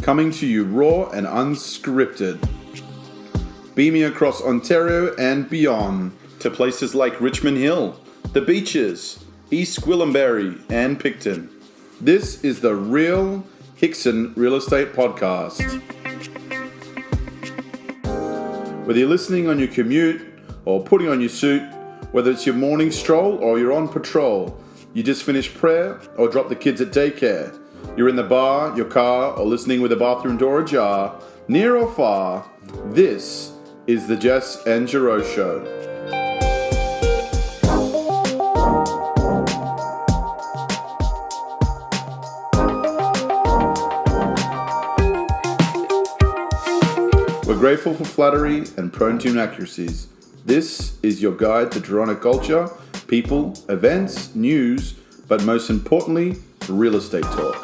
coming to you raw and unscripted. Beaming across Ontario and beyond to places like Richmond Hill, the beaches, East Gwillimbury and Picton. This is the Real Hickson Real Estate Podcast. Whether you're listening on your commute or putting on your suit, whether it's your morning stroll or you're on patrol, you just finished prayer or dropped the kids at daycare, you're in the bar, your car, or listening with the bathroom door ajar, near or far, this is the Jess and Giro Show. We're grateful for flattery and prone to inaccuracies. This is your guide to Toronto culture, people, events, news, but most importantly, real estate talk.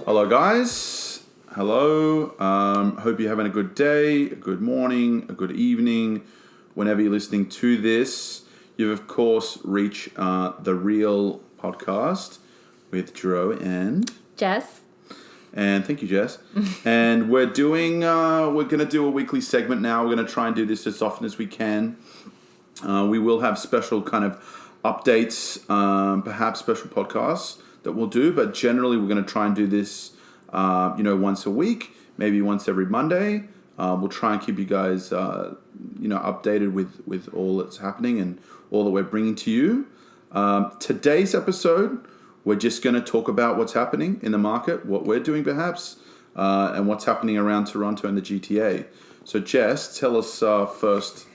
Hello guys, hello, hope you're having a good day, a good morning, a good evening, whenever you're listening to this. You've of course reached the Real Podcast with Drew and Jess. And thank you, Jess. And we're going to do a weekly segment now. We're going to try and do this as often as we can. We will have special kind of updates, perhaps special podcasts that we'll do, but generally we're going to try and do this, once a week, maybe once every Monday. We'll try and keep you guys, updated with all that's happening and all that we're bringing to you. Today's episode, we're just going to talk about what's happening in the market, what we're doing perhaps, and what's happening around Toronto and the GTA. So Jess, tell us first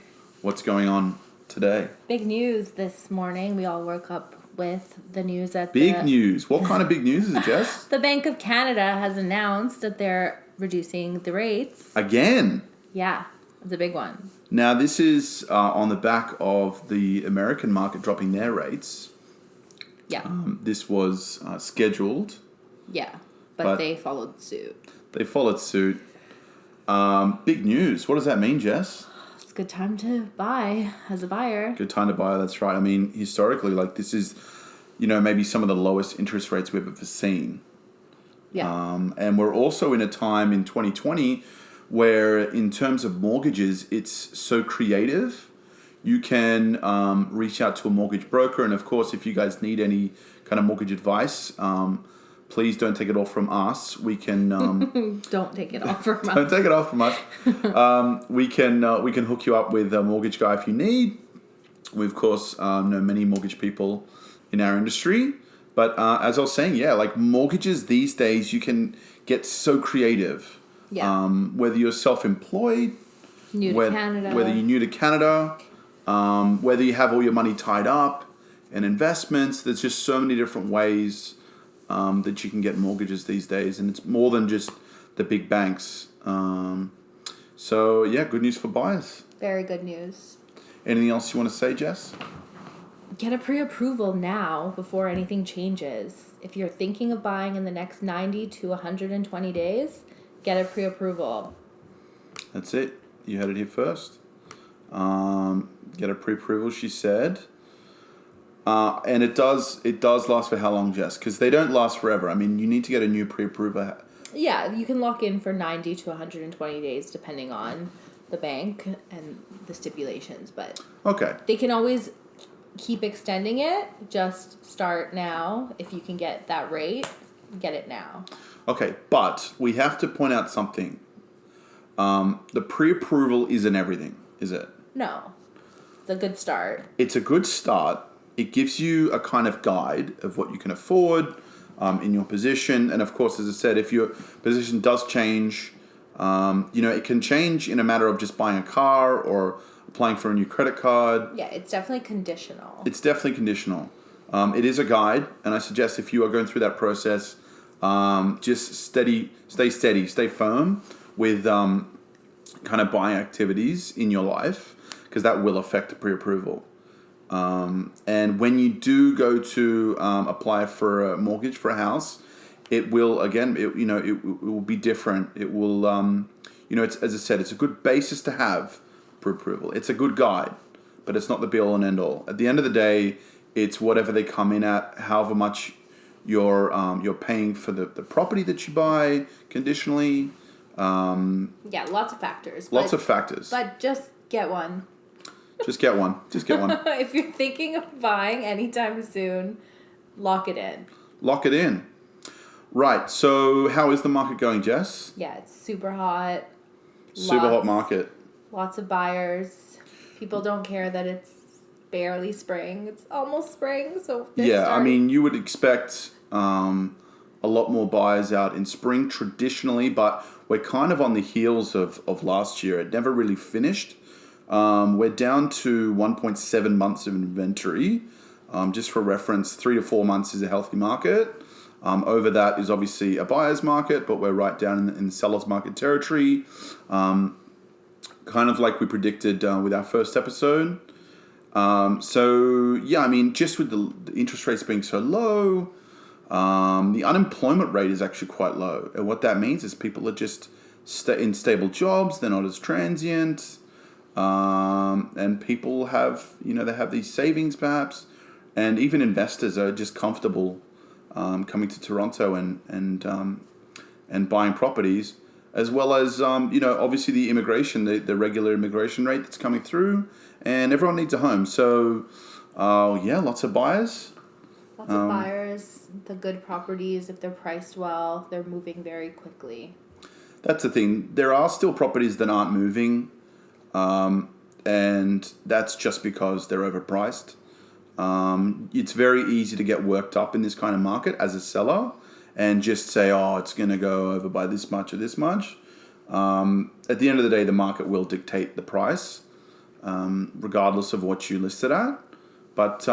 what's going on today. Big news this morning. We all woke up with the news that Big news. What kind of big news is it, Jess? The Bank of Canada has announced that they're reducing the rates. Again? Yeah, it's a big one. Now, this is on the back of the American market dropping their rates. Yeah. This was scheduled. Yeah, but they followed suit. They followed suit. Big news. What does that mean, Jess? It's a good time to buy as a buyer. Good time to buy, that's right. I mean, historically, this is, maybe some of the lowest interest rates we've ever seen. Yeah. And we're also in a time in 2020 where, in terms of mortgages, it's so creative. You can reach out to a mortgage broker. And, of course, if you guys need any kind of mortgage advice, please don't take it all from us. We can... Don't take it off from us. Don't take it off from us. We can hook you up with a mortgage guy if you need. We, of course, know many mortgage people in our industry. But as I was saying, mortgages these days, you can get so creative. Yeah. Whether you're self-employed, Canada. Whether you're new to Canada, whether you have all your money tied up in investments, there's just so many different ways that you can get mortgages these days, and it's more than just the big banks. Good news for buyers. Very good news. Anything else you want to say, Jess? Get a pre-approval now before anything changes. If you're thinking of buying in the next 90 to 120 days, get a pre-approval. That's it. You had it here first. Get a pre-approval, she said. And it does last for how long, Jess? Because they don't last forever. I mean, you need to get a new pre-approval. Yeah, you can lock in for 90 to 120 days depending on the bank and the stipulations. But okay, they can always keep extending it. Just start now. If you can get that rate, get it now. Okay, but we have to point out something. The pre-approval isn't everything, is it? No. It's a good start. It's a good start. It gives you a kind of guide of what you can afford in your position. And of course, as I said, if your position does change, it can change in a matter of just buying a car or applying for a new credit card. Yeah, it's definitely conditional. It is a guide. And I suggest if you are going through that process, just stay steady, stay firm with kind of buying activities in your life, because that will affect the pre-approval. And when you do go to apply for a mortgage for a house, it will, again, it will be different. It will, it's, as I said, it's a good basis to have for approval. It's a good guide, but it's not the be all and end all. At the end of the day, it's whatever they come in at, however much you're paying for the property that you buy conditionally. Yeah, lots of factors. Lots of factors. But just get one. Just get one. Just get one. If you're thinking of buying anytime soon, lock it in. Lock it in. Right. So how is the market going, Jess? Yeah, it's super hot. Super hot market. Lots of buyers. People don't care that it's barely spring. It's almost spring, so yeah, I mean, you would expect a lot more buyers out in spring traditionally, but we're kind of on the heels of last year. It never really finished. We're down to 1.7 months of inventory. Just for reference, 3 to 4 months is a healthy market. Over that is obviously a buyer's market, but we're right down in the seller's market territory. Kind of like we predicted with our first episode. So, yeah, I mean, just with the interest rates being so low, the unemployment rate is actually quite low. And what that means is people are just in stable jobs. They're not as transient. And people have, they have these savings perhaps. And even investors are just comfortable coming to Toronto and buying properties, as well as obviously the immigration, the regular immigration rate that's coming through, and everyone needs a home. So lots of buyers. Lots of buyers. The good properties, if they're priced well, they're moving very quickly. That's the thing. There are still properties that aren't moving, and that's just because they're overpriced. It's very easy to get worked up in this kind of market as a seller and just say, it's going to go over by this much or this much. At the end of the day, the market will dictate the price, regardless of what you list it at. But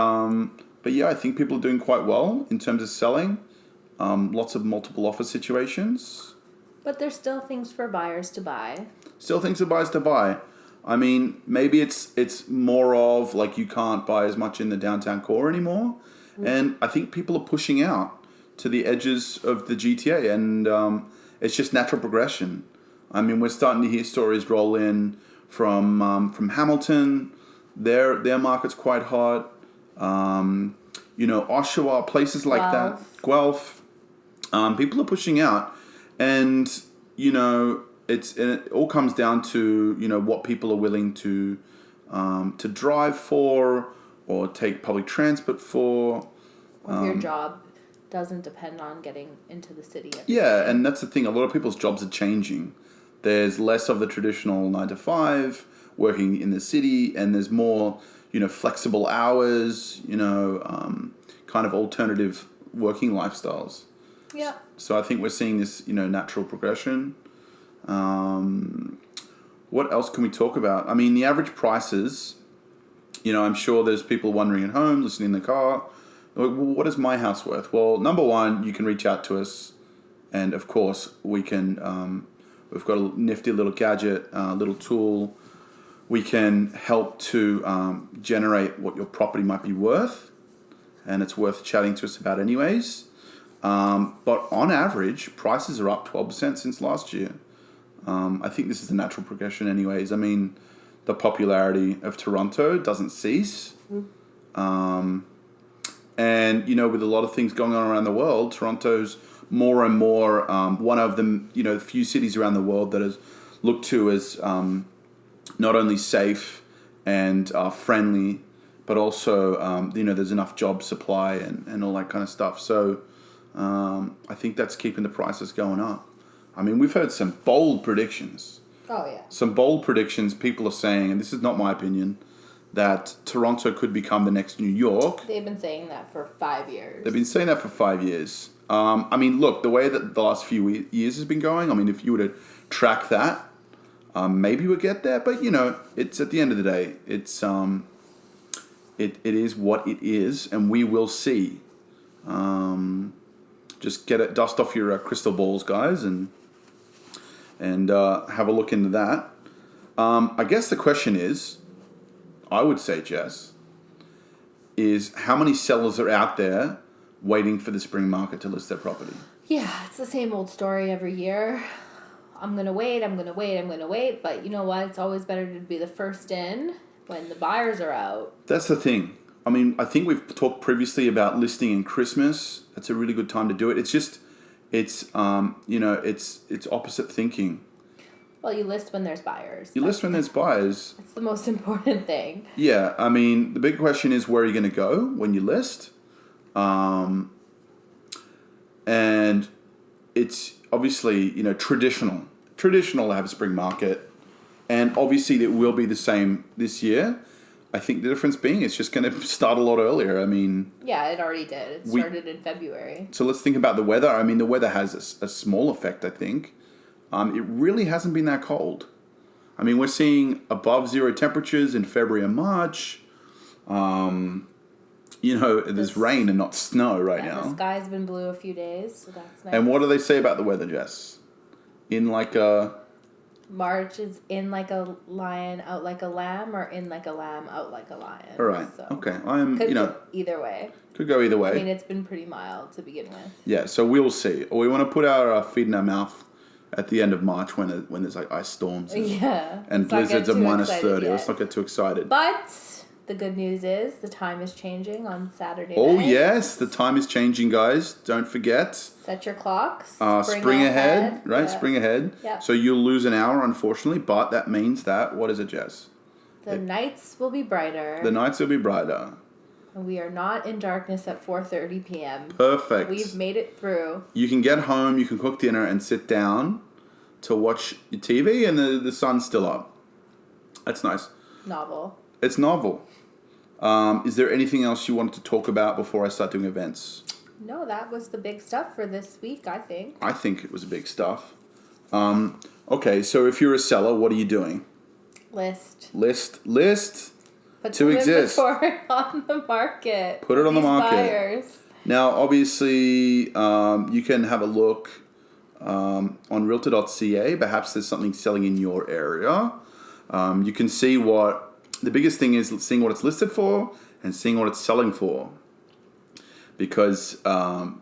yeah, I think people are doing quite well in terms of selling. Lots of multiple offer situations. But there's still things for buyers to buy. Still things for buyers to buy. I mean, maybe it's more of like you can't buy as much in the downtown core anymore. And I think people are pushing out to the edges of the GTA, and it's just natural progression. I mean, we're starting to hear stories roll in from Hamilton. Their market's quite hot. Oshawa, places like that. Guelph. People are pushing out, and it all comes down to what people are willing to drive for or take public transport for. Or your job doesn't depend on getting into the city. Yeah, and that's the thing. A lot of people's jobs are changing. There's less of the traditional 9 to 5 working in the city, and there's more flexible hours. Kind of alternative working lifestyles. Yeah. So I think we're seeing this natural progression. What else can we talk about? I mean, the average prices, I'm sure there's people wondering at home, listening in the car, well, what is my house worth? Well, number one, you can reach out to us, and of course we can, we've got a nifty little gadget, little tool. We can help to generate what your property might be worth, and it's worth chatting to us about anyways. But on average, prices are up 12% since last year. I think this is the natural progression anyways. I mean, the popularity of Toronto doesn't cease. And, with a lot of things going on around the world, Toronto's more and more one of the, few cities around the world that is looked to as not only safe and friendly, but also, there's enough job supply and all that kind of stuff. So I think that's keeping the prices going up. I mean, we've heard some bold predictions. Oh, yeah. Some bold predictions. People are saying, and this is not my opinion, that Toronto could become the next New York. They've been saying that for 5 years. They've been saying that for 5 years. I mean, look, the way that the last few years has been going, I mean, if you were to track that, maybe we'll get there. But, it's at the end of the day, it's it is what it is, and we will see. Just dust off your crystal balls, guys, and have a look into that. I guess the question is, I would say, Jess, is how many sellers are out there waiting for the spring market to list their property? Yeah, it's the same old story every year. I'm going to wait, but you know what? It's always better to be the first in when the buyers are out. That's the thing. I mean, I think we've talked previously about listing in Christmas. That's a really good time to do it. It's just, it's opposite thinking. Well, you list when there's buyers. You list when there's buyers. That's the most important thing. Yeah, I mean, the big question is where are you going to go when you list? And it's obviously, traditional. Traditional to have a spring market. And obviously it will be the same this year. I think the difference being it's just going to start a lot earlier. I mean... Yeah, it already did. It started in February. So let's think about the weather. I mean, the weather has a small effect, I think. It really hasn't been that cold. I mean, we're seeing above zero temperatures in February and March. There's rain and not snow right now. The sky's been blue a few days, so that's nice. And what do they say about the weather, Jess? In like a... March is in like a lion, out like a lamb, or in like a lamb, out like a lion. All right. So okay. Could go either way. Could go either way. I mean, it's been pretty mild to begin with. Yeah, so we'll see. Or we want to put our feet in our mouth at the end of March when there's like ice storms and blizzards of -30. Let's not get too excited. But the good news is the time is changing on Saturday night. Oh, yes. The time is changing, guys. Don't forget. Set your clocks. Spring ahead, right? Yeah. Spring ahead. Yeah. So you'll lose an hour, unfortunately, but that means that, what is it, Jess? The nights will be brighter. The nights will be brighter. And we are not in darkness at 4:30 p.m. Perfect. We've made it through. You can get home, you can cook dinner and sit down to watch your TV and the sun's still up. That's nice. Novel. It's novel. Is there anything else you wanted to talk about before I start doing events? No, that was the big stuff for this week, I think. I think it was big stuff. Okay, so if you're a seller, what are you doing? List. Put to exist. Inventory on the market. Put it on the market. Buyers. Now, obviously, you can have a look on realtor.ca. Perhaps there's something selling in your area. You can see the biggest thing is seeing what it's listed for and seeing what it's selling for. Because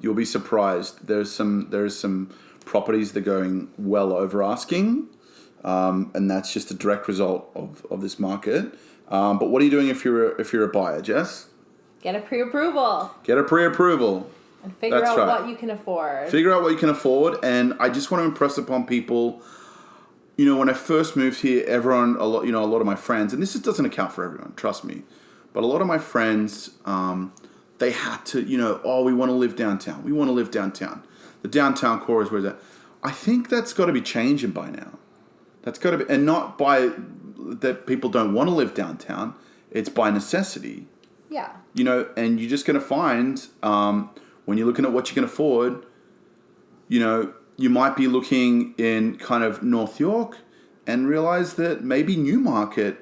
you'll be surprised. There's some properties that are going well over asking. And that's just a direct result of this market. But what are you doing if you're a buyer, Jess? Get a pre-approval. And figure out what you can afford. Figure out what you can afford. And I just want to impress upon people, when I first moved here, a lot of my friends, and this doesn't account for everyone, trust me, but a lot of my friends, they had to, we want to live downtown. We want to live downtown. The downtown core is where it's at. I think that's got to be changing by now. That's got to be, and not by that people don't want to live downtown. It's by necessity. Yeah. And you're just going to find, when you're looking at what you can afford, you might be looking in kind of North York and realize that maybe Newmarket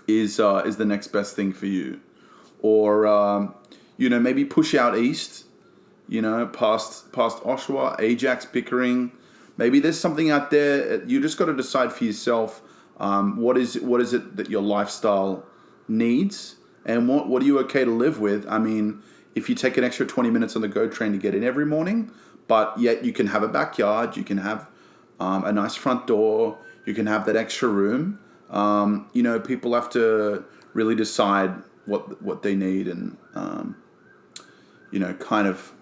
is the next best thing for you. Or, maybe push out east, past Oshawa, Ajax, Pickering. Maybe there's something out there. You just got to decide for yourself what is it that your lifestyle needs and what are you okay to live with. I mean, if you take an extra 20 minutes on the GO train to get in every morning, but yet you can have a backyard, you can have a nice front door, you can have that extra room. People have to really decide what they need and kind of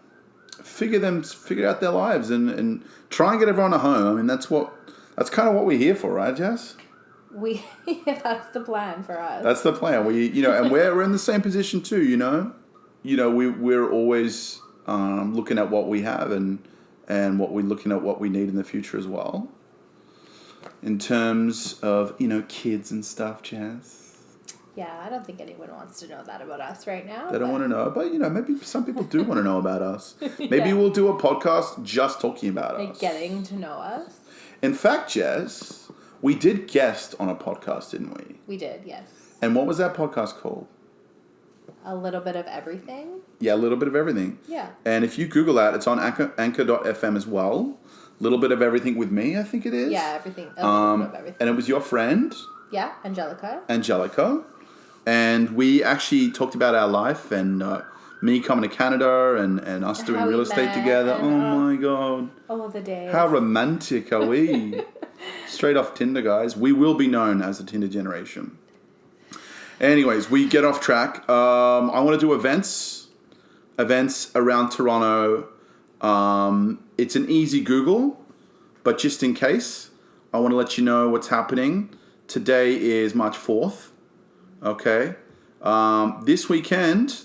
figure out their lives and try and get everyone a home. I mean, that's kind of what we're here for, right, Jess? That's the plan for us. That's the plan. And we're in the same position too. We're always looking at what we have and what we're looking at what we need in the future as well. In terms of kids and stuff, Jess. Yeah, I don't think anyone wants to know that about us right now. They don't want to know, but maybe some people do want to know about us. Maybe we'll do a podcast just talking about us. Getting to know us. In fact, Jess, we did guest on a podcast, didn't we? We did, yes. And what was that podcast called? A little bit of everything. Yeah, a little bit of everything. Yeah. And if you Google that, it's on anchor.fm as well. Little bit of everything with me, I think it is. Yeah, everything. A little bit of everything. And it was your friend. Yeah, Angelica. And we actually talked about our life and me coming to Canada and us doing real estate together. Oh my God. Oh, the days. How romantic are we? Straight off Tinder, guys. We will be known as the Tinder generation. Anyways, we get off track. I want to do events around Toronto. It's an easy Google, but just in case, I want to let you know what's happening. Today is March 4th. Okay. This weekend,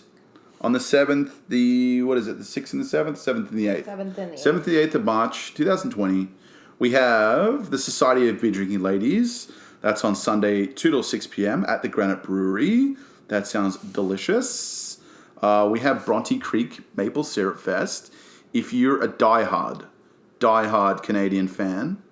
on the 7th, the 6th and the 7th? 7th and the 8th. 7th and the 8th. 7th and the 8th of March, 2020. We have the Society of Beer Drinking Ladies. That's on Sunday, 2 till 6 p.m. at the Granite Brewery. That sounds delicious. We have Bronte Creek Maple Syrup Fest. If you're a diehard Canadian fan,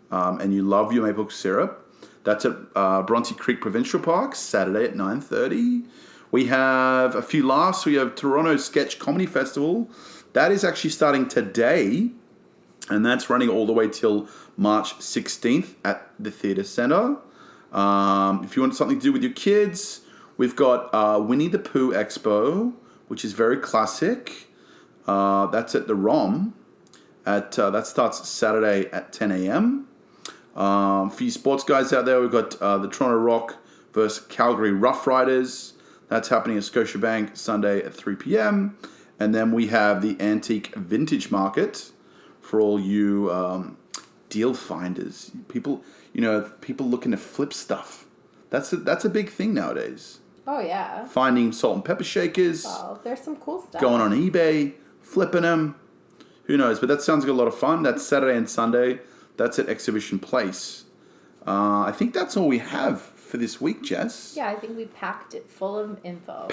and you love your maple syrup, that's at Bronte Creek Provincial Park, Saturday at 9:30. We have a few laughs. We have Toronto Sketch Comedy Festival. That is actually starting today, and that's running all the way till March 16th at the Theatre Centre. If you want something to do with your kids, we've got Winnie the Pooh Expo, which is very classic. That's at the ROM. That starts Saturday at 10 a.m. For you sports guys out there, we've got the Toronto Rock versus Calgary Rough Riders. That's happening at Scotiabank Sunday at 3 p.m. And then we have the Antique Vintage Market for all you deal finders. People looking to flip stuff. That's a big thing nowadays. Oh, yeah. Finding salt and pepper shakers. Well, there's some cool stuff. Going on eBay, flipping them. Who knows? But that sounds like a lot of fun. That's Saturday and Sunday. That's at Exhibition Place. I think that's all we have for this week, Jess. Yeah, I think we packed it full of info.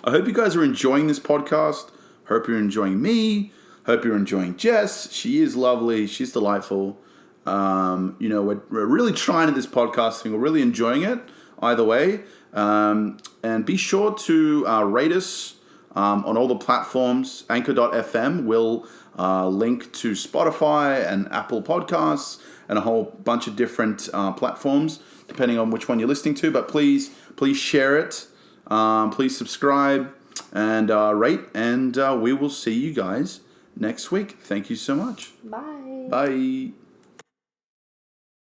I hope you guys are enjoying this podcast. Hope you're enjoying me. Hope you're enjoying Jess. She is lovely. She's delightful. We're really trying at this podcasting. We're really enjoying it either way. And be sure to rate us on all the platforms. Anchor.fm will link to Spotify and Apple Podcasts and a whole bunch of different platforms, depending on which one you're listening to. But please share it. Please subscribe and rate. And we will see you guys next week. Thank you so much. Bye. Bye.